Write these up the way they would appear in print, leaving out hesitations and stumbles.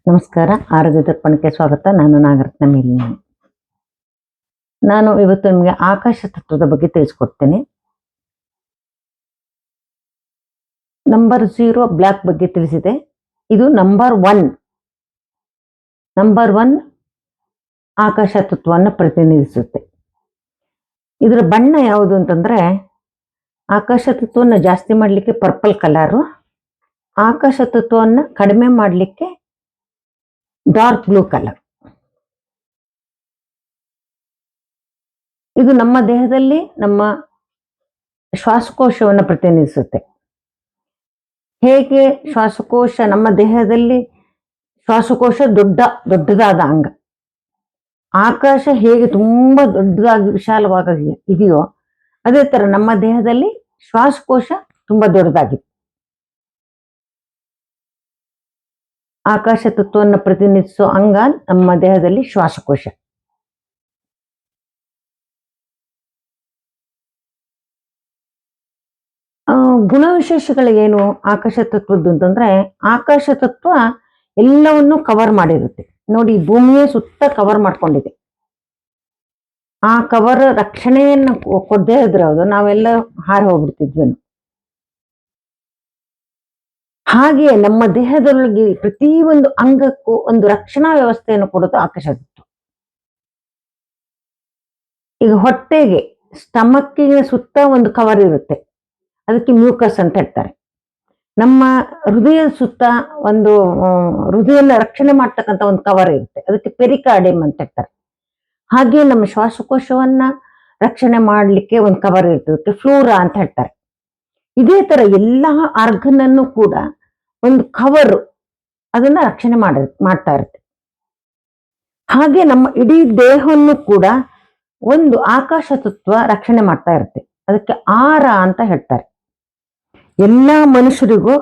ನಮಸ್ಕಾರ. ಆರೋಗ್ಯ ದರ್ಪಣಕ್ಕೆ ಸ್ವಾಗತ. ನಾನು ನಾಗರತ್ನ ಮೇಲಿನ. ನಾನು ಇವತ್ತು ನಿಮಗೆ ಆಕಾಶ ತತ್ವದ ಬಗ್ಗೆ ತಿಳಿಸ್ಕೊಡ್ತೇನೆ. ನಂಬರ್ 0 ಬ್ಲ್ಯಾಕ್ ಬಗ್ಗೆ ತಿಳಿಸಿದೆ. ಇದು ನಂಬರ್ 1 ಆಕಾಶ ತತ್ವವನ್ನು ಪ್ರತಿನಿಧಿಸುತ್ತೆ. ಇದರ ಬಣ್ಣ ಯಾವುದು ಅಂತಂದ್ರೆ, ಆಕಾಶ ತತ್ವವನ್ನು ಜಾಸ್ತಿ ಮಾಡಲಿಕ್ಕೆ ಪರ್ಪಲ್ ಕಲರು, ಆಕಾಶ ತತ್ವವನ್ನು ಕಡಿಮೆ ಮಾಡಲಿಕ್ಕೆ ಡಾರ್ಕ್ ಬ್ಲೂ ಕಲರ್. ಇದು ನಮ್ಮ ದೇಹದಲ್ಲಿ ನಮ್ಮ ಶ್ವಾಸಕೋಶವನ್ನು ಪ್ರತಿನಿಧಿಸುತ್ತೆ. ಹೇಗೆ ಶ್ವಾಸಕೋಶ ನಮ್ಮ ದೇಹದಲ್ಲಿ ಶ್ವಾಸಕೋಶ ದೊಡ್ಡದಾದ ಅಂಗ, ಆಕಾಶ ಹೇಗೆ ತುಂಬಾ ದೊಡ್ಡದಾಗಿ ವಿಶಾಲವಾಗಿ ಇದೆಯೋ ಅದೇ ತರ ನಮ್ಮ ದೇಹದಲ್ಲಿ ಶ್ವಾಸಕೋಶ ತುಂಬಾ ದೊಡ್ಡದಾಗಿದೆ. ಆಕಾಶ ತತ್ವವನ್ನು ಪ್ರತಿನಿಧಿಸೋ ಅಂಗ ನಮ್ಮ ದೇಹದಲ್ಲಿ ಶ್ವಾಸಕೋಶ. ಗುಣವಿಶೇಷಗಳು ಏನು ಆಕಾಶ ತತ್ವದ್ದು ಅಂತಂದ್ರೆ, ಆಕಾಶ ತತ್ವ ಎಲ್ಲವನ್ನು ಕವರ್ ಮಾಡಿರುತ್ತೆ. ನೋಡಿ, ಭೂಮಿಯ ಸುತ್ತ ಕವರ್ ಮಾಡ್ಕೊಂಡಿದೆ. ಆ ಕವರ್ ರಕ್ಷಣೆಯನ್ನು ಕೊಡದೇ ಇದ್ರೆ ಅದು ನಾವೆಲ್ಲ ಹಾರಿ ಹೋಗ್ಬಿಡ್ತಿದ್ವೇನು. ಹಾಗೆ ನಮ್ಮ ದೇಹದೊಳಗೆ ಪ್ರತಿಯೊಂದು ಅಂಗಕ್ಕೂ ಒಂದು ರಕ್ಷಣಾ ವ್ಯವಸ್ಥೆಯನ್ನು ಕೊಡೋದು ಆಕಾಶ ತತ್ವ. ಈಗ ಹೊಟ್ಟೆಗೆ ಸ್ಟಮಕ್ಕಿಗೆ ಸುತ್ತ ಒಂದು ಕವರ್ ಇರುತ್ತೆ, ಅದಕ್ಕೆ ಮ್ಯೂಕಸ್ ಅಂತ ಹೇಳ್ತಾರೆ. ನಮ್ಮ ಹೃದಯದ ಸುತ್ತ ಒಂದು ಹೃದಯನ ರಕ್ಷಣೆ ಮಾಡ್ತಕ್ಕಂಥ ಒಂದು ಕವರ್ ಇರುತ್ತೆ, ಅದಕ್ಕೆ ಪೆರಿಕಾರ್ಡಿಯಂ ಅಂತ ಹೇಳ್ತಾರೆ. ಹಾಗೆ ನಮ್ಮ ಶ್ವಾಸಕೋಶವನ್ನ ರಕ್ಷಣೆ ಮಾಡ್ಲಿಕ್ಕೆ ಒಂದು ಕವರ್ ಇರುತ್ತೆ, ಅದಕ್ಕೆ ಫ್ಲೂರಾ ಅಂತ ಹೇಳ್ತಾರೆ. ಇದೇ ತರ ಎಲ್ಲಾ ಆರ್ಗನ್ ಅನ್ನು ಕೂಡ ಒಂದು ಕವರ್ ಅದನ್ನ ರಕ್ಷಣೆ ಮಾಡ್ತಾ ಇರುತ್ತೆ. ಹಾಗೆ ನಮ್ಮ ಇಡೀ ದೇಹವನ್ನು ಕೂಡ ಒಂದು ಆಕಾಶ ತತ್ವ ರಕ್ಷಣೆ ಮಾಡ್ತಾ ಇರುತ್ತೆ, ಅದಕ್ಕೆ ಆರ ಅಂತ ಹೇಳ್ತಾರೆ. ಎಲ್ಲಾ ಮನುಷ್ಯರಿಗೂ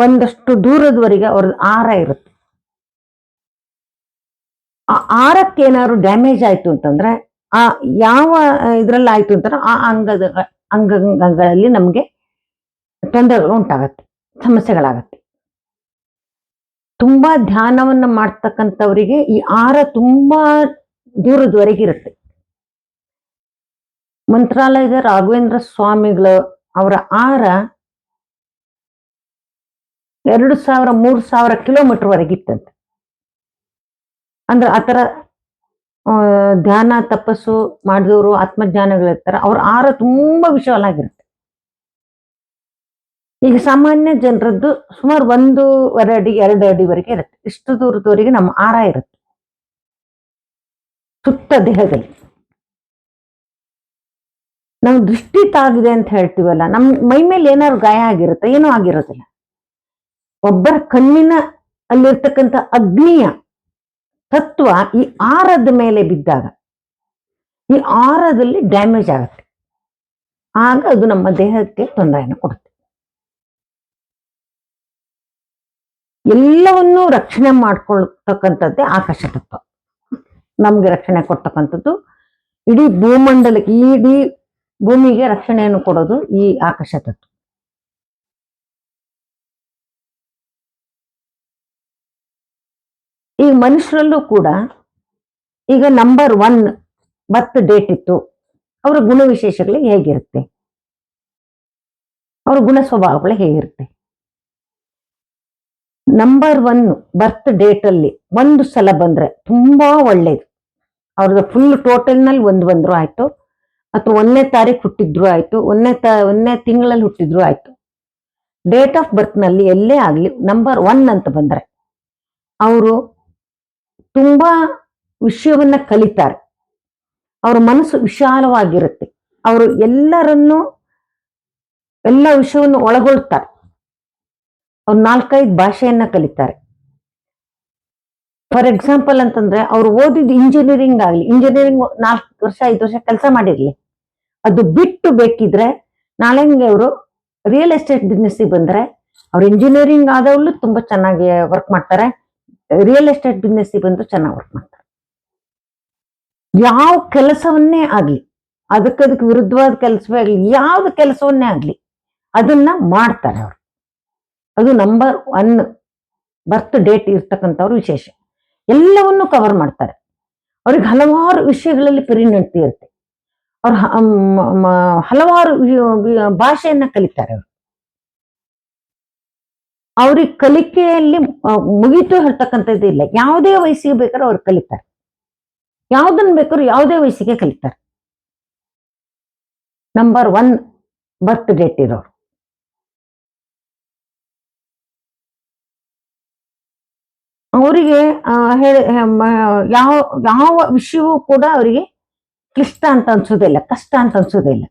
ಒಂದಷ್ಟು ದೂರದವರೆಗೆ ಅವ್ರದ್ದು ಆರ ಇರುತ್ತೆ. ಆ ಆರಕ್ಕೆ ಏನಾದ್ರು ಡ್ಯಾಮೇಜ್ ಆಯ್ತು ಅಂತಂದ್ರೆ, ಆ ಯಾವ ಇದ್ರಲ್ಲಿ ಆಯ್ತು ಅಂತಂದ್ರೆ ಆ ಅಂಗಗಳಲ್ಲಿ ನಮ್ಗೆ ತೊಂದರೆಗಳು ಉಂಟಾಗತ್ತೆ, ಸಮಸ್ಯೆಗಳಾಗತ್ತೆ. ತುಂಬಾ ಧ್ಯಾನವನ್ನ ಮಾಡ್ತಕ್ಕಂಥವರಿಗೆ ಈ ಆರ ತುಂಬಾ ದೂರದವರೆಗಿರುತ್ತೆ. ಮಂತ್ರಾಲಯದ ರಾಘವೇಂದ್ರ ಸ್ವಾಮಿಗಳು ಅವರ ಆರ 2000-3000 ಕಿಲೋಮೀಟರ್ ವರೆಗಿತ್ತಂತೆ. ಅಂದ್ರೆ ಆತರ ಧ್ಯಾನ ತಪಸ್ಸು ಮಾಡಿದವರು ಆತ್ಮಜ್ಞಾನಗಳಿರ್ತಾರೆ, ಅವ್ರ ಆರ ತುಂಬಾ ವಿಶಾಲ ಆಗಿರುತ್ತೆ. ಈಗ ಸಾಮಾನ್ಯ ಜನರದ್ದು ಸುಮಾರು 1.5 ಅಡಿ 2 ಅಡಿವರೆಗೆ ಇರುತ್ತೆ. ಇಷ್ಟು ದೂರದವರೆಗೆ ನಮ್ಮ ಆರ ಇರುತ್ತೆ ಸುತ್ತ ದೇಹದಲ್ಲಿ. ನಾವು ದೃಷ್ಟಿ ತಾಗಿದೆ ಅಂತ ಹೇಳ್ತೀವಲ್ಲ, ನಮ್ ಮೈ ಮೇಲೆ ಏನಾದ್ರು ಗಾಯ ಆಗಿರುತ್ತೆ, ಏನೂ ಆಗಿರೋದಿಲ್ಲ. ಒಬ್ಬರ ಕಣ್ಣಿನ ಅಲ್ಲಿರ್ತಕ್ಕಂಥ ಅಗ್ನಿಯ ತತ್ವ ಈ ಆರದ ಮೇಲೆ ಬಿದ್ದಾಗ ಈ ಆರದಲ್ಲಿ ಡ್ಯಾಮೇಜ್ ಆಗುತ್ತೆ, ಆಗ ಅದು ನಮ್ಮ ದೇಹಕ್ಕೆ ತೊಂದರೆಯನ್ನು ಕೊಡುತ್ತೆ. ಎಲ್ಲವನ್ನೂ ರಕ್ಷಣೆ ಮಾಡ್ಕೊಳ್ತಕ್ಕಂಥದ್ದೇ ಆಕಾಶ ತತ್ವ. ನಮ್ಗೆ ರಕ್ಷಣೆ ಕೊಡ್ತಕ್ಕಂಥದ್ದು ಇಡೀ ಭೂಮಂಡಲಕ್ಕೆ, ಇಡೀ ಭೂಮಿಗೆ ರಕ್ಷಣೆಯನ್ನು ಕೊಡೋದು ಈ ಆಕಾಶ ತತ್ವ. ಈ ಮನುಷ್ಯರಲ್ಲೂ ಕೂಡ ಈಗ ನಂಬರ್ 1 ಬರ್ತ್ ಡೇಟ್ ಇತ್ತು, ಅವರ ಗುಣ ವಿಶೇಷಗಳು ಹೇಗಿರುತ್ತೆ, ಅವರ ಗುಣ ಸ್ವಭಾವಗಳು ಹೇಗಿರುತ್ತೆ. ನಂಬರ್ 1 ಬರ್ತ್ ಡೇಟ್ ಅಲ್ಲಿ ಒಂದು ಸಲ ಬಂದ್ರೆ ತುಂಬಾ ಒಳ್ಳೇದು. ಅವ್ರದ್ದು ಫುಲ್ ಟೋಟಲ್ ನಲ್ಲಿ ಒಂದು ಬಂದ್ರು ಆಯ್ತು, ಅಥವಾ 1ನೇ ತಾರೀಕು ಹುಟ್ಟಿದ್ರು ಆಯ್ತು, 1ನೇ ತಿಂಗಳಲ್ಲಿ ಹುಟ್ಟಿದ್ರು ಆಯ್ತು. ಡೇಟ್ ಆಫ್ ಬರ್ತ್ ನಲ್ಲಿ ಎಲ್ಲೇ ಆಗ್ಲಿ ನಂಬರ್ 1 ಅಂತ ಬಂದ್ರೆ ಅವರು ತುಂಬಾ ವಿಷಯವನ್ನ ಕಲಿತಾರೆ, ಅವ್ರ ಮನಸ್ಸು ವಿಶಾಲವಾಗಿರುತ್ತೆ, ಅವರು ಎಲ್ಲ ವಿಷಯವನ್ನು ಒಳಗೊಳ್ತಾರೆ, ಅವ್ರು 4-5 ಭಾಷೆಯನ್ನ ಕಲಿತಾರೆ. ಫಾರ್ ಎಕ್ಸಾಂಪಲ್ ಅಂತಂದ್ರೆ, ಅವ್ರು ಓದಿದ್ದು ಇಂಜಿನಿಯರಿಂಗ್ ಆಗ್ಲಿ, ಇಂಜಿನಿಯರಿಂಗ್ 4 ವರ್ಷ 5 ವರ್ಷ ಕೆಲಸ ಮಾಡಿರ್ಲಿ, ಅದು ಬಿಟ್ಟು ಬೇಕಿದ್ರೆ ನಾಳೆಂಗೆ ಅವರು ರಿಯಲ್ ಎಸ್ಟೇಟ್ ಬಿಸ್ನೆಸ್ ಬಂದ್ರೆ ಅವ್ರು ಇಂಜಿನಿಯರಿಂಗ್ ಆದವಳು ತುಂಬಾ ಚೆನ್ನಾಗಿ ವರ್ಕ್ ಮಾಡ್ತಾರೆ, ರಿಯಲ್ ಎಸ್ಟೇಟ್ ಬಿಸ್ನೆಸ್ ಬಂದು ಚೆನ್ನಾಗಿ ವರ್ಕ್ ಮಾಡ್ತಾರೆ. ಯಾವ ಕೆಲಸವನ್ನೇ ಆಗ್ಲಿ, ಅದಕ್ಕೆ ವಿರುದ್ಧವಾದ ಕೆಲಸವೇ ಆಗ್ಲಿ, ಯಾವ್ದು ಕೆಲಸವನ್ನೇ ಆಗ್ಲಿ ಅದನ್ನ ಮಾಡ್ತಾರೆ ಅವರು. ಅದು ನಂಬರ್ 1 ಬರ್ತ್ ಡೇಟ್ ಇರ್ತಕ್ಕಂಥವ್ರು ವಿಶೇಷ. ಎಲ್ಲವನ್ನೂ ಕವರ್ ಮಾಡ್ತಾರೆ. ಅವ್ರಿಗೆ ಹಲವಾರು ವಿಷಯಗಳಲ್ಲಿ ಪರಿಣತಿ ಇರುತ್ತೆ. ಅವ್ರು ಹಲವಾರು ಭಾಷೆಯನ್ನ ಕಲಿತಾರೆ. ಅವ್ರಿಗೆ ಕಲಿಕೆಯಲ್ಲಿ ಮುಗಿತು ಹೇಳ್ತಕ್ಕಂಥದ್ದು ಇಲ್ಲ. ಯಾವುದೇ ವಯಸ್ಸಿಗೆ ಬೇಕಾದ್ರೂ ಅವ್ರು ಕಲಿತಾರೆ. ಯಾವ್ದನ್ನ ಬೇಕಾದ್ರೂ ಯಾವುದೇ ವಯಸ್ಸಿಗೆ ಕಲಿತಾರೆ. ನಂಬರ್ 1 ಬರ್ತ್ ಡೇಟ್ ಇರೋರು. ಅವರಿಗೆ ಯಾವ ಯಾವ ವಿಷಯವೂ ಕೂಡ ಅವರಿಗೆ ಕ್ಲಿಷ್ಟ ಅಂತ ಅನ್ಸೋದಿಲ್ಲ, ಕಷ್ಟ ಅಂತ ಅನ್ಸೋದಿಲ್ಲ.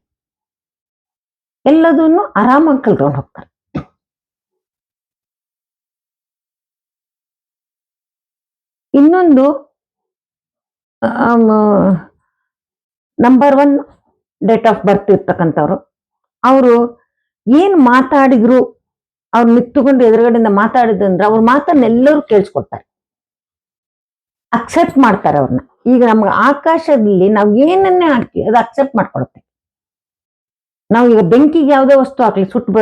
ಎಲ್ಲದನ್ನು ಆರಾಮಾಗಿ ಕಲ್ತ್ಕೊಂಡು ಹೋಗ್ತಾರೆ. ಇನ್ನೊಂದು ನಂಬರ್ 1 ಡೇಟ್ ಆಫ್ ಬರ್ತ್ ಇರ್ತಕ್ಕಂಥವ್ರು, ಅವರು ಏನ್ ಮಾತಾಡಿದ್ರು, ಅವ್ರು ನಿಂತುಕೊಂಡು ಎದುರುಗಡೆಯಿಂದ ಮಾತಾಡಿದಂದ್ರೆ ಅವ್ರ ಮಾತನ್ನ ಎಲ್ಲರೂ ಕೇಳಿಸ್ಕೊಳ್ತಾರೆ, ಅಕ್ಸೆಪ್ಟ್ ಮಾಡ್ತಾರೆ ಅವ್ರನ್ನ. ಈಗ ನಮ್ಗೆ ಆಕಾಶದಲ್ಲಿ ನಾವು ಏನನ್ನೇ ಹಾಕಿ ಅದು ಅಕ್ಸೆಪ್ಟ್ ಮಾಡ್ಕೊಳುತ್ತೆ. ನಾವು ಈಗ ಬೆಂಕಿಗೆ ಯಾವುದೇ ವಸ್ತು ಹಾಕ್ಲಿ ಸುಟ್ಟು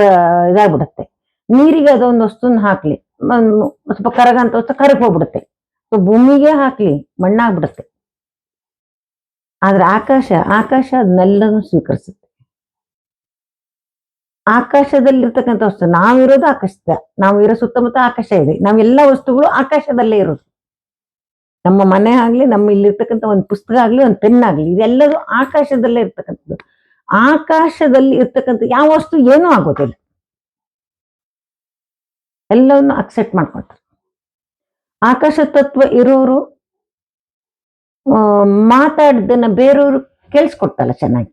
ಇದಾಗ್ಬಿಡುತ್ತೆ. ನೀರಿಗೆ ಅದೊಂದು ವಸ್ತುನ ಹಾಕ್ಲಿ ಸ್ವಲ್ಪ ಕರಗಂತ ವಸ್ತು ಕರಗ್ ಹೋಗ್ಬಿಡುತ್ತೆ. ಭೂಮಿಗೆ ಹಾಕ್ಲಿ ಮಣ್ಣಾಗ್ಬಿಡುತ್ತೆ. ಆದ್ರೆ ಆಕಾಶ ಅದನ್ನೆಲ್ಲನೂ ಸ್ವೀಕರಿಸುತ್ತೆ. ಆಕಾಶದಲ್ಲಿರ್ತಕ್ಕಂಥ ವಸ್ತು, ನಾವಿರೋದು ಆಕಾಶದ, ನಾವಿರೋ ಸುತ್ತಮುತ್ತ ಆಕಾಶ ಇದೆ. ನಾವೆಲ್ಲ ವಸ್ತುಗಳು ಆಕಾಶದಲ್ಲೇ ಇರೋದು. ನಮ್ಮ ಮನೆ ಆಗ್ಲಿ, ನಮ್ಮ ಇಲ್ಲಿರ್ತಕ್ಕಂಥ ಒಂದು ಪುಸ್ತಕ ಆಗ್ಲಿ, ಒಂದು ಪೆನ್ ಆಗ್ಲಿ, ಇದೆಲ್ಲದೂ ಆಕಾಶದಲ್ಲೇ ಇರ್ತಕ್ಕಂಥದ್ದು. ಆಕಾಶದಲ್ಲಿ ಇರ್ತಕ್ಕಂಥ ಯಾವ ವಸ್ತು ಏನೂ ಆಗೋದಿಲ್ಲ, ಎಲ್ಲವನ್ನು ಅಕ್ಸೆಪ್ಟ್ ಮಾಡ್ಕೊಳ್ತಾರೆ. ಆಕಾಶ ತತ್ವ ಇರೋರು ಮಾತಾಡಿದ್ದನ್ನ ಬೇರೆಯವರು ಕೇಳಿಸ್ಕೊಡ್ತಲ್ಲ ಚೆನ್ನಾಗಿ.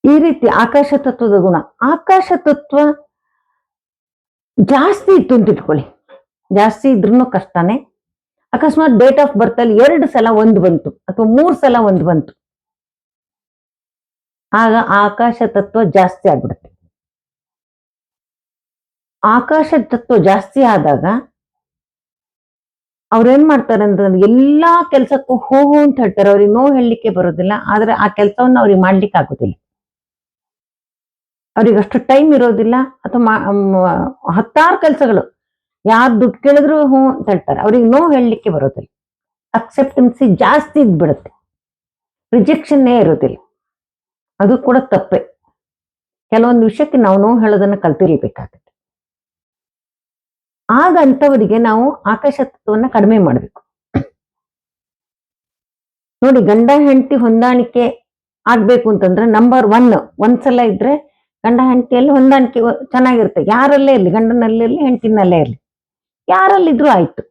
ಈ ರೀತಿ ಆಕಾಶ ತತ್ವದ ಗುಣ. ಆಕಾಶ ತತ್ವ ಜಾಸ್ತಿ ಇತ್ತು ಅಂತ ಇಟ್ಕೊಳ್ಳಿ, ಜಾಸ್ತಿ ಇದ್ರೂ ಕಷ್ಟನೇ. ಅಕಸ್ಮಾತ್ ಡೇಟ್ ಆಫ್ ಬರ್ತ್ ಅಲ್ಲಿ 2 ಸಲ 1 ಬಂತು ಅಥವಾ 3 ಸಲ 1 ಬಂತು, ಆಗ ಆಕಾಶ ತತ್ವ ಜಾಸ್ತಿ ಆಗ್ಬಿಡುತ್ತೆ. ಆಕಾಶ ತತ್ವ ಜಾಸ್ತಿ ಆದಾಗ ಅವ್ರೇನ್ ಮಾಡ್ತಾರೆ ಅಂತಂದ್ರೆ ಎಲ್ಲಾ ಕೆಲ್ಸಕ್ಕೂ ಹೋಗು ಅಂತ ಹೇಳ್ತಾರೆ. ಅವ್ರಿಗೆ ನೋವು ಹೇಳಲಿಕ್ಕೆ ಬರೋದಿಲ್ಲ, ಆದ್ರೆ ಆ ಕೆಲಸವನ್ನ ಅವ್ರಿಗೆ ಮಾಡ್ಲಿಕ್ಕೆ ಆಗೋದಿಲ್ಲ. ಅವ್ರಿಗೆ ಅಷ್ಟು ಟೈಮ್ ಇರೋದಿಲ್ಲ, ಅಥವಾ 10 ಕೆಲಸಗಳು ಯಾರು ದುಡ್ಡು ಕೇಳಿದ್ರು ಹ್ಞೂ ಅಂತ ಹೇಳ್ತಾರೆ. ಅವ್ರಿಗೆ ನೋವು ಹೇಳಲಿಕ್ಕೆ ಬರೋದಿಲ್ಲ. ಅಕ್ಸೆಪ್ಟೆನ್ಸಿ ಜಾಸ್ತಿ ಇದ್ಬಿಡುತ್ತೆ, ರಿಜೆಕ್ಷನ್ನೇ ಇರೋದಿಲ್ಲ. ಅದು ಕೂಡ ತಪ್ಪೆ. ಕೆಲವೊಂದು ವಿಷಯಕ್ಕೆ ನಾವು ನೋವು ಹೇಳೋದನ್ನ ಕಲ್ತಿರ್ಬೇಕಾಗುತ್ತೆ. ಆಗ ಅಂತವರಿಗೆ ನಾವು ಆಕಾಶ ತತ್ವವನ್ನ ಕಡಿಮೆ ಮಾಡಬೇಕು. ನೋಡಿ, ಗಂಡ ಹೆಂಡತಿ ಹೊಂದಾಣಿಕೆ ಆಗ್ಬೇಕು ಅಂತಂದ್ರೆ ನಂಬರ್ 1 ಒಂದ್ಸಲ ಇದ್ರೆ ಗಂಡ ಹೆಂಡತಿಯಲ್ಲಿ ಹೊಂದಾಣಿಕೆ ಚೆನ್ನಾಗಿರುತ್ತೆ. ಯಾರಲ್ಲೇ ಇರ್ಲಿ, ಗಂಡನಲ್ಲೇ ಇರ್ಲಿ, ಹೆಂಡತಿನಲ್ಲೇ ಇರ್ಲಿ, ಯಾರಲ್ಲಿದ್ರು ಆಯ್ತು,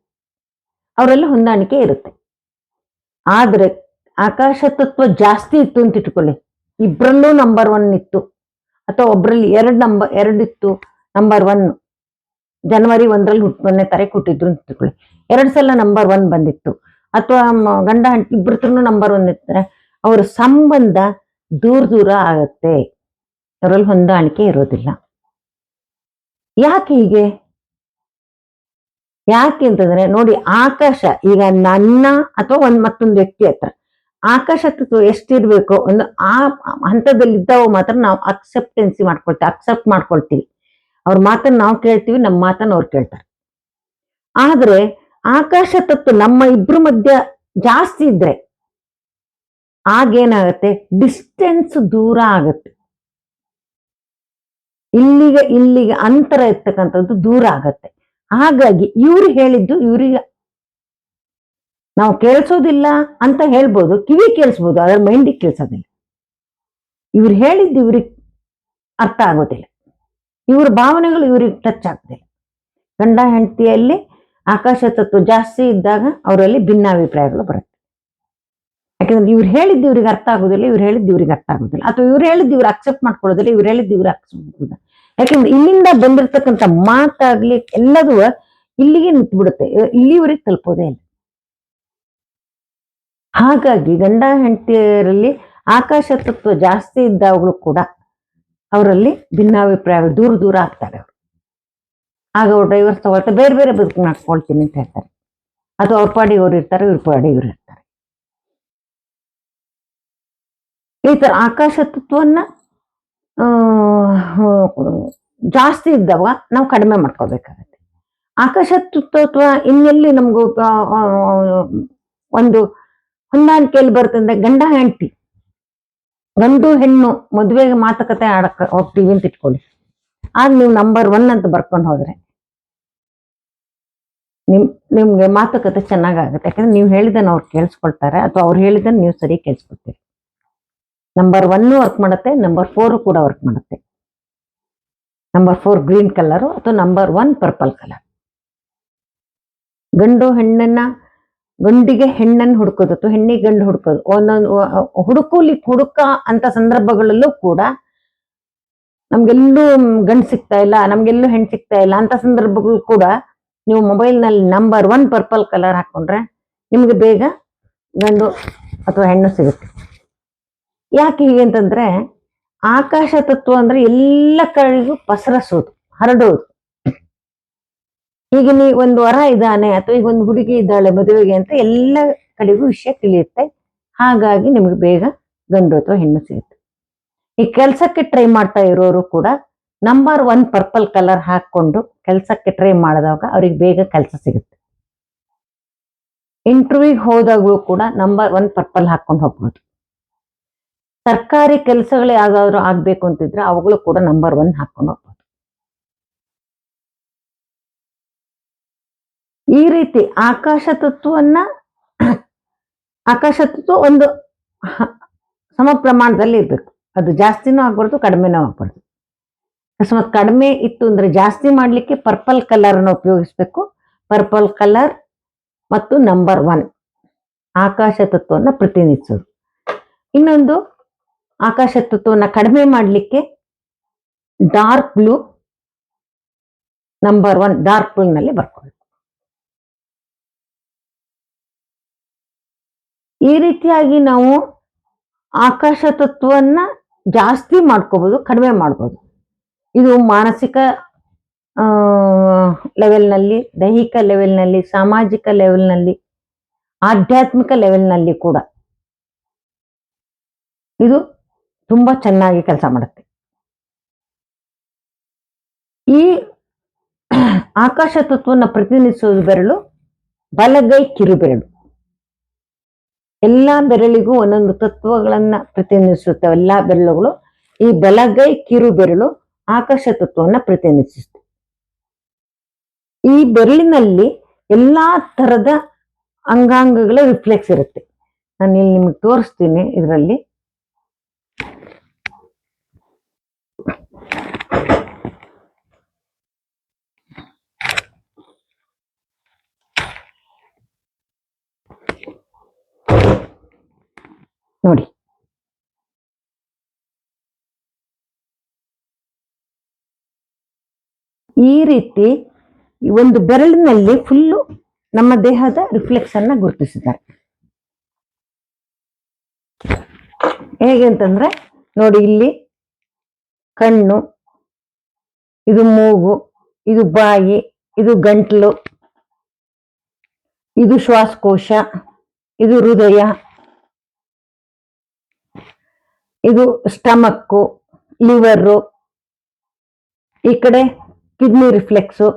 ಅವರಲ್ಲಿ ಹೊಂದಾಣಿಕೆ ಇರುತ್ತೆ. ಆದ್ರೆ ಆಕಾಶ ತತ್ವ ಜಾಸ್ತಿ ಇತ್ತು ಅಂತ ಇಟ್ಕೊಳ್ಳಿ, ಇಬ್ರಲ್ಲೂ ನಂಬರ್ 1 ಇತ್ತು, ಅಥವಾ ಒಬ್ರಲ್ಲಿ 2 ಇತ್ತು, ನಂಬರ್ 1 ಜನವರಿ 1ರಲ್ಲಿ ಮೊನ್ನೆ ತಾರೀಕು ಹುಟ್ಟಿದ್ರು ಅಂತ ಇಟ್ಕೊಳ್ಳಿ, 2 ಸಲ ನಂಬರ್ 1 ಬಂದಿತ್ತು, ಅಥವಾ ಗಂಡ ಹೆಂಡತಿ ಇಬ್ಬರತ್ರನು ನಂಬರ್ 1 ಇರ್ತಾರೆ, ಅವರ ಸಂಬಂಧ ದೂರ ಆಗತ್ತೆ, ಅವರಲ್ಲಿ ಹೊಂದಾಣಿಕೆ ಇರೋದಿಲ್ಲ. ಯಾಕೆ ಹೀಗೆ? ಯಾಕೆ ಅಂತಂದ್ರೆ ನೋಡಿ, ಆಕಾಶ ಈಗ ನನ್ನ ಅಥವಾ ಮತ್ತೊಂದು ವ್ಯಕ್ತಿ ಹತ್ರ ಆಕಾಶ ತತ್ವ ಎಷ್ಟಿರ್ಬೇಕು, ಒಂದು ಆ ಹಂತದಲ್ಲಿ ಇದ್ದಾವ ಮಾತ್ರ ನಾವು ಅಕ್ಸೆಪ್ಟ್ ಮಾಡ್ಕೊಳ್ತೀವಿ. ಅವ್ರ ಮಾತನ್ನ ನಾವು ಕೇಳ್ತೀವಿ, ನಮ್ಮ ಮಾತನ್ನ ಅವ್ರು ಕೇಳ್ತಾರೆ. ಆದ್ರೆ ಆಕಾಶ ತತ್ವ ನಮ್ಮ ಇಬ್ರು ಮಧ್ಯ ಜಾಸ್ತಿ ಇದ್ರೆ ಆಗೇನಾಗತ್ತೆ, ಡಿಸ್ಟೆನ್ಸ್ ದೂರ ಆಗತ್ತೆ. ಇಲ್ಲಿಗೆ ಅಂತರ ಇರ್ತಕ್ಕಂಥದ್ದು ದೂರ ಆಗತ್ತೆ. ಹಾಗಾಗಿ ಇವ್ರು ಹೇಳಿದ್ದು ಇವ್ರಿಗೆ ನಾವು ಕೇಳಿಸೋದಿಲ್ಲ ಅಂತ ಹೇಳ್ಬೋದು, ಕಿವಿ ಕೇಳಿಸ್ಬೋದು, ಅದ್ರ ಮೈಂಡಿಗೆ ಕೇಳಿಸೋದಿಲ್ಲ. ಇವ್ರು ಹೇಳಿದ್ದು ಇವ್ರಿಗೆ ಅರ್ಥ ಆಗೋದಿಲ್ಲ, ಇವ್ರ ಭಾವನೆಗಳು ಇವ್ರಿಗೆ ಟಚ್ ಆಗೋದಿಲ್ಲ. ಗಂಡ ಹೆಂಡತಿಯಲ್ಲಿ ಆಕಾಶ ತತ್ವ ಜಾಸ್ತಿ ಇದ್ದಾಗ ಅವರಲ್ಲಿ ಭಿನ್ನಾಭಿಪ್ರಾಯಗಳು ಬರುತ್ತೆ. ಯಾಕಂದ್ರೆ ಇವ್ರು ಹೇಳಿದ್ದು ಇವ್ರಿಗೆ ಅರ್ಥ ಆಗೋದಿಲ್ಲ, ಇವ್ರು ಹೇಳಿದ್ದು ಇವ್ರಿಗೆ ಅರ್ಥ ಆಗೋದಿಲ್ಲ, ಅಥವಾ ಇವ್ರು ಹೇಳಿದ್ದು ಇವ್ರು ಅಕ್ಸೆಪ್ಟ್ ಮಾಡ್ಕೊಳ್ಳೋದಿಲ್ಲ, ಇವ್ರು ಹೇಳಿದ್ದು ಇವ್ರು ಅಕ್ಸೆಪ್ಟ್ ಮಾಡೋದಿಲ್ಲ. ಯಾಕಂದ್ರೆ ಇಲ್ಲಿಂದ ಬಂದಿರ್ತಕ್ಕಂಥ ಮಾತಾಗ್ಲಿ ಎಲ್ಲದೂ ಇಲ್ಲಿಗೆ ನಿಂತ್ಬಿಡುತ್ತೆ, ಇಲ್ಲಿವರೆಗೆ ತಲುಪೋದೇ ಇಲ್ಲ. ಹಾಗಾಗಿ ಗಂಡ ಹೆಂಡತಿಯರಲ್ಲಿ ಆಕಾಶ ತತ್ವ ಜಾಸ್ತಿ ಇದ್ದಾಗಲೂ ಕೂಡ ಅವರಲ್ಲಿ ಭಿನ್ನಾಭಿಪ್ರಾಯಗಳು ದೂರ ಆಗ್ತಾರೆ. ಅವರು ಆಗ ಅವ್ರು ಡೈವರ್ಸ್ ತಗೊಳ್ತಾರೆ, ಬೇರೆ ಬೇರೆ ಬದುಕು ಮಾಡ್ಕೊಳ್ತೀನಿ ಅಂತ ಹೇಳ್ತಾರೆ, ಅಥವಾ ಅವ್ರ ಪಾಡಿಗೆ ಅವ್ರು ಇರ್ತಾರೆ, ಇವ್ರ ಪಾಡಿಗೆ ಇವ್ರು ಇರ್ತಾರೆ. ಈ ತರ ಆಕಾಶ ತತ್ವವನ್ನ ಜಾಸ್ತಿ ಇದ್ದವ ನಾವು ಕಡಿಮೆ ಮಾಡ್ಕೋಬೇಕಾಗತ್ತೆ. ಆಕಾಶ ತತ್ವ ಇನ್ನೆಲ್ಲಿ ನಮಗೂ ಒಂದು ಹೊಂದಾಣಿಕೆಯಲ್ಲಿ ಬರ್ತಂದ್ರೆ ಗಂಡ ಹೆಂಡತಿ, ಗಂಡು ಹೆಣ್ಣು ಮದುವೆಗೆ ಮಾತುಕತೆ ಆಡಕ್ ಹೋಗ್ತೀವಿ ಅಂತ ಇಟ್ಕೊಳ್ಳಿ. ಆಗ ನೀವು ನಂಬರ್ 1 ಅಂತ ಬರ್ಕೊಂಡು ಹೋದ್ರೆ ನಿಮ್ಗೆ ಮಾತುಕತೆ ಚೆನ್ನಾಗಾಗುತ್ತೆ. ಯಾಕಂದ್ರೆ ನೀವು ಹೇಳಿದನ್ನು ಅವ್ರು ಕೇಳಿಸ್ಕೊಳ್ತಾರೆ, ಅಥವಾ ಅವ್ರು ಹೇಳಿದನ್ನು ನೀವು ಸರಿ ಕೇಳಿಸ್ಕೊಳ್ತೀರಿ. ನಂಬರ್ 1 ವರ್ಕ್ ಮಾಡುತ್ತೆ, ನಂಬರ್ 4 ಕೂಡ ವರ್ಕ್ ಮಾಡುತ್ತೆ. ನಂಬರ್ 4 ಗ್ರೀನ್ ಕಲರು ಅಥವಾ ನಂಬರ್ 1 ಪರ್ಪಲ್ ಕಲರ್. ಗಂಡಿಗೆ ಹೆಣ್ಣನ್ನು ಹುಡುಕೋದು ಅಥವಾ ಹೆಣ್ಣಿಗೆ ಗಂಡು ಹುಡುಕೋದು, ಒಂದೊಂದು ಹುಡುಕ ಅಂತ ಸಂದರ್ಭಗಳಲ್ಲೂ ಕೂಡ ನಮ್ಗೆಲ್ಲೂ ಗಂಡು ಸಿಗ್ತಾ ಇಲ್ಲ, ನಮ್ಗೆಲ್ಲೂ ಹೆಣ್ಣು ಸಿಗ್ತಾ ಇಲ್ಲ ಅಂತ ಸಂದರ್ಭಗಳು ಕೂಡ ನೀವು ಮೊಬೈಲ್ನಲ್ಲಿ ನಂಬರ್ 1 ಪರ್ಪಲ್ ಕಲರ್ ಹಾಕೊಂಡ್ರೆ ನಿಮ್ಗೆ ಬೇಗ ಗಂಡು ಅಥವಾ ಹೆಣ್ಣು ಸಿಗುತ್ತೆ. ಯಾಕೆ ಹೀಗೆ ಅಂತಂದ್ರೆ, ಆಕಾಶ ತತ್ವ ಅಂದ್ರೆ ಎಲ್ಲ ಕಡೆಗೂ ಪಸರಿಸೋದು, ಹರಡೋದು. ಈಗ ನೀ ಒಂದು ವರ ಇದ್ದಾನೆ ಅಥವಾ ಈಗ ಒಂದು ಹುಡುಗಿ ಇದ್ದಾಳೆ ಮದುವೆಗೆ ಅಂತ ಎಲ್ಲ ಕಡೆಗೂ ವಿಷಯ ತಿಳಿಯುತ್ತೆ. ಹಾಗಾಗಿ ನಿಮ್ಗೆ ಬೇಗ ಗಂಡು ಅಥವಾ ಹೆಣ್ಣು ಸಿಗುತ್ತೆ. ಈ ಕೆಲ್ಸಕ್ಕೆ ಟ್ರೈ ಮಾಡ್ತಾ ಇರೋರು ಕೂಡ ನಂಬರ್ 1 ಪರ್ಪಲ್ ಕಲರ್ ಹಾಕೊಂಡು ಕೆಲ್ಸಕ್ಕೆ ಟ್ರೈ ಮಾಡಿದಾಗ ಅವ್ರಿಗೆ ಬೇಗ ಕೆಲಸ ಸಿಗುತ್ತೆ. ಇಂಟರ್ವ್ಯೂಗೆ ಹೋದಾಗಲೂ ಕೂಡ ನಂಬರ್ 1 ಪರ್ಪಲ್ ಹಾಕೊಂಡು ಹೋಗ್ಬೋದು. ಸರ್ಕಾರಿ ಕೆಲಸಗಳು ಯಾವ್ದಾದ್ರು ಆಗ್ಬೇಕು ಅಂತಿದ್ರೆ ಅವುಗಳು ಕೂಡ ನಂಬರ್ 1 ಹಾಕೊಂಡು ಹೋಗ್ಬೋದು. ಈ ರೀತಿ ಆಕಾಶ ತತ್ವ ಒಂದು ಸಮ ಪ್ರಮಾಣದಲ್ಲಿ ಇರ್ಬೇಕು. ಅದು ಜಾಸ್ತಿನೂ ಆಗ್ಬಾರ್ದು, ಕಡಿಮೆನೂ ಆಗ್ಬಾರ್ದು. ಅಕಸ್ಮಾತ್ ಕಡಿಮೆ ಇತ್ತು ಅಂದ್ರೆ ಜಾಸ್ತಿ ಮಾಡ್ಲಿಕ್ಕೆ ಪರ್ಪಲ್ ಕಲರ್ನ ಉಪಯೋಗಿಸ್ಬೇಕು. ಪರ್ಪಲ್ ಕಲರ್ ಮತ್ತು ನಂಬರ್ 1 ಆಕಾಶ ತತ್ವವನ್ನು ಪ್ರತಿನಿಧಿಸೋದು. ಇನ್ನೊಂದು ಆಕಾಶ ತತ್ವವನ್ನು ಕಡಿಮೆ ಮಾಡಲಿಕ್ಕೆ dark blue, number 1 dark blue ನಲ್ಲಿ ಬರ್ಕೊಳ್ಬೇಕು. ಈ ರೀತಿಯಾಗಿ ನಾವು ಆಕಾಶ ತತ್ವವನ್ನ ಜಾಸ್ತಿ ಮಾಡ್ಕೋಬಹುದು, ಕಡಿಮೆ ಮಾಡ್ಬೋದು. ಇದು ಮಾನಸಿಕ ಲೆವೆಲ್ನಲ್ಲಿ, ದೈಹಿಕ ಲೆವೆಲ್ನಲ್ಲಿ, ಸಾಮಾಜಿಕ ಲೆವೆಲ್ನಲ್ಲಿ, ಆಧ್ಯಾತ್ಮಿಕ ಲೆವೆಲ್ನಲ್ಲಿ ಕೂಡ ಇದು ತುಂಬಾ ಚೆನ್ನಾಗಿ ಕೆಲಸ ಮಾಡುತ್ತೆ. ಈ ಆಕಾಶ ತತ್ವವನ್ನು ಪ್ರತಿನಿಧಿಸುವುದು ಬೆರಳು ಬಲಗೈ ಕಿರುಬೆರಳು. ಎಲ್ಲಾ ಬೆರಳಿಗೂ ಒಂದೊಂದು ತತ್ವಗಳನ್ನ ಪ್ರತಿನಿಧಿಸುತ್ತವೆ ಎಲ್ಲಾ ಬೆರಳುಗಳು. ಈ ಬಲಗೈ ಕಿರು ಬೆರಳು ಆಕಾಶ ತತ್ವವನ್ನು ಪ್ರತಿನಿಧಿಸುತ್ತೆ. ಈ ಬೆರಳಿನಲ್ಲಿ ಎಲ್ಲಾ ತರದ ಅಂಗಾಂಗಗಳ ರಿಫ್ಲೆಕ್ಸ್ ಇರುತ್ತೆ. ನಾನು ಇಲ್ಲಿ ನಿಮ್ಗೆ ತೋರಿಸ್ತೀನಿ. ಇದರಲ್ಲಿ ನೋಡಿ, ಈ ರೀತಿ ಒಂದು ಬೆರಳಿನಲ್ಲಿ ಫುಲ್ಲು ನಮ್ಮ ದೇಹದ ರಿಫ್ಲೆಕ್ಸ್ ಅನ್ನ ಗುರುತಿಸಿದ್ದಾರೆ. ಹೇಗೆ ಅಂತಂದ್ರೆ ನೋಡಿ, ಇಲ್ಲಿ ಕಣ್ಣು, ಇದು ಮೂಗು, ಇದು ಬಾಯಿ, ಇದು ಗಂಟ್ಲು, ಇದು ಶ್ವಾಸಕೋಶ, ಇದು ಹೃದಯ, ಇದು ಸ್ಟಮಕ್ಕು, ಲಿವರು, ಈ ಕಡೆ ಕಿಡ್ನಿ ರಿಫ್ಲೆಕ್ಸು,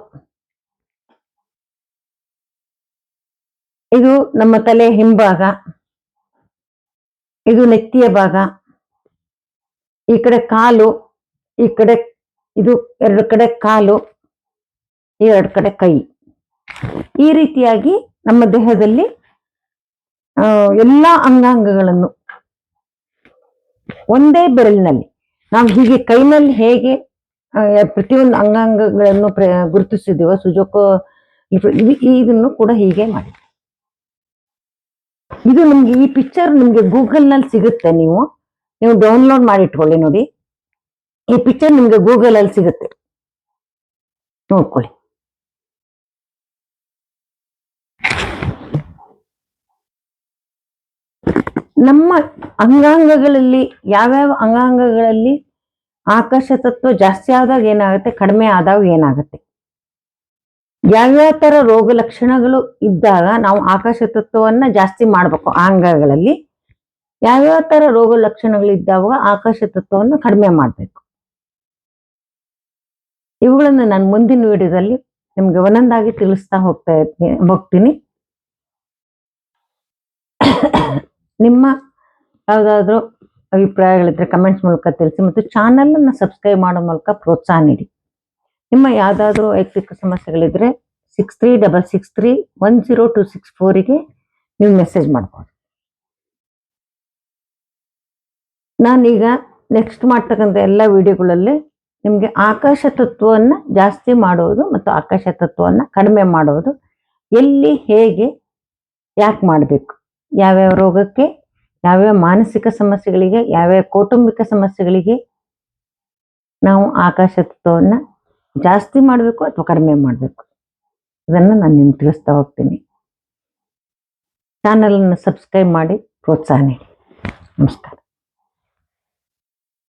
ಇದು ನಮ್ಮ ತಲೆ ಹಿಂಭಾಗ, ಇದು ನೆತ್ತಿಯ ಭಾಗ, ಈ ಕಡೆ ಕಾಲು, ಈ ಕಡೆ ಇದು 2 ಕಡೆ ಕಾಲು, ಈ 2 ಕಡೆ ಕೈ. ಈ ರೀತಿಯಾಗಿ ನಮ್ಮ ದೇಹದಲ್ಲಿ ಎಲ್ಲಾ ಅಂಗಾಂಗಗಳನ್ನು ಒಂದೇ ಬೆರಳಿನಲ್ಲಿ ನಾವು ಹೀಗೆ ಕೈನಲ್ಲಿ ಹೇಗೆ ಪ್ರತಿಯೊಂದು ಅಂಗಾಂಗಗಳನ್ನು ಗುರುತಿಸಿದೀವೋ ಸುಜೋಕೋ ಇದನ್ನು ಕೂಡ ಹೀಗೆ ಮಾಡಿ. ಇದು ನಿಮ್ಗೆ ಈ ಪಿಕ್ಚರ್ ನಿಮ್ಗೆ ಗೂಗಲ್ ನಲ್ಲಿ ಸಿಗುತ್ತೆ. ನೀವು ಡೌನ್ಲೋಡ್ ಮಾಡಿ ಇಟ್ಕೊಳ್ಳಿ. ನೋಡಿ, ಈ ಪಿಕ್ಚರ್ ನಿಮ್ಗೆ ಗೂಗಲ್ ಅಲ್ಲಿ ಸಿಗುತ್ತೆ, ನೋಡ್ಕೊಳ್ಳಿ. ನಮ್ಮ ಅಂಗಾಂಗಗಳಲ್ಲಿ ಯಾವ್ಯಾವ ಅಂಗಾಂಗಗಳಲ್ಲಿ ಆಕಾಶ ತತ್ವ ಜಾಸ್ತಿ ಆದಾಗ ಏನಾಗುತ್ತೆ, ಕಡಿಮೆ ಆದಾಗ ಏನಾಗುತ್ತೆ, ಯಾವ್ಯಾವ ತರ ರೋಗ ಲಕ್ಷಣಗಳು ಇದ್ದಾಗ ನಾವು ಆಕಾಶ ತತ್ವವನ್ನ ಜಾಸ್ತಿ ಮಾಡ್ಬೇಕು, ಆ ಅಂಗಗಳಲ್ಲಿ ಯಾವ್ಯಾವ ತರ ರೋಗ ಲಕ್ಷಣಗಳು ಇದ್ದಾಗ ಆಕಾಶ ತತ್ವವನ್ನು ಕಡಿಮೆ ಮಾಡ್ಬೇಕು. ಇವುಗಳನ್ನು ನಾನು ಮುಂದಿನ ವಿಡಿಯೋದಲ್ಲಿ ನಿಮ್ಗೆ ಒಂದೊಂದಾಗಿ ತಿಳಿಸ್ತಾ ಹೋಗ್ತೀನಿ. ನಿಮ್ಮ ಯಾವುದಾದ್ರೂ ಅಭಿಪ್ರಾಯಗಳಿದ್ರೆ ಕಮೆಂಟ್ಸ್ ಮೂಲಕ ತಿಳಿಸಿ ಮತ್ತು ಚಾನಲನ್ನು ಸಬ್ಸ್ಕ್ರೈಬ್ ಮಾಡೋ ಮೂಲಕ ಪ್ರೋತ್ಸಾಹ ನೀಡಿ. ನಿಮ್ಮ ಯಾವುದಾದ್ರೂ ವೈಯಕ್ತಿಕ ಸಮಸ್ಯೆಗಳಿದ್ರೆ 6366310264ಗೆ ನೀವು ಮೆಸೇಜ್ ಮಾಡ್ಬೋದು. ನಾನೀಗ ನೆಕ್ಸ್ಟ್ ಮಾಡ್ತಕ್ಕಂಥ ಎಲ್ಲ ವಿಡಿಯೋಗಳಲ್ಲಿ ನಿಮಗೆ ಆಕಾಶ ತತ್ವವನ್ನು ಜಾಸ್ತಿ ಮಾಡುವುದು ಮತ್ತು ಆಕಾಶ ತತ್ವವನ್ನು ಕಡಿಮೆ ಮಾಡುವುದು, ಎಲ್ಲಿ ಹೇಗೆ ಯಾಕೆ ಮಾಡಬೇಕು, ಯಾವ್ಯಾವ ರೋಗಕ್ಕೆ, ಯಾವ್ಯಾವ ಮಾನಸಿಕ ಸಮಸ್ಯೆಗಳಿಗೆ, ಯಾವ್ಯಾವ ಕೌಟುಂಬಿಕ ಸಮಸ್ಯೆಗಳಿಗೆ ನಾವು ಆಕಾಶ ತತ್ವವನ್ನು ಜಾಸ್ತಿ ಮಾಡಬೇಕು ಅಥವಾ ಕಡಿಮೆ ಮಾಡಬೇಕು, ಇದನ್ನು ನಾನು ನಿಮ್ಗೆ ತಿಳಿಸ್ತಾ ಹೋಗ್ತೀನಿ. ಚಾನಲನ್ನು ಸಬ್ಸ್ಕ್ರೈಬ್ ಮಾಡಿ ಪ್ರೋತ್ಸಾಹ ನೀಡಿ. ನಮಸ್ಕಾರ.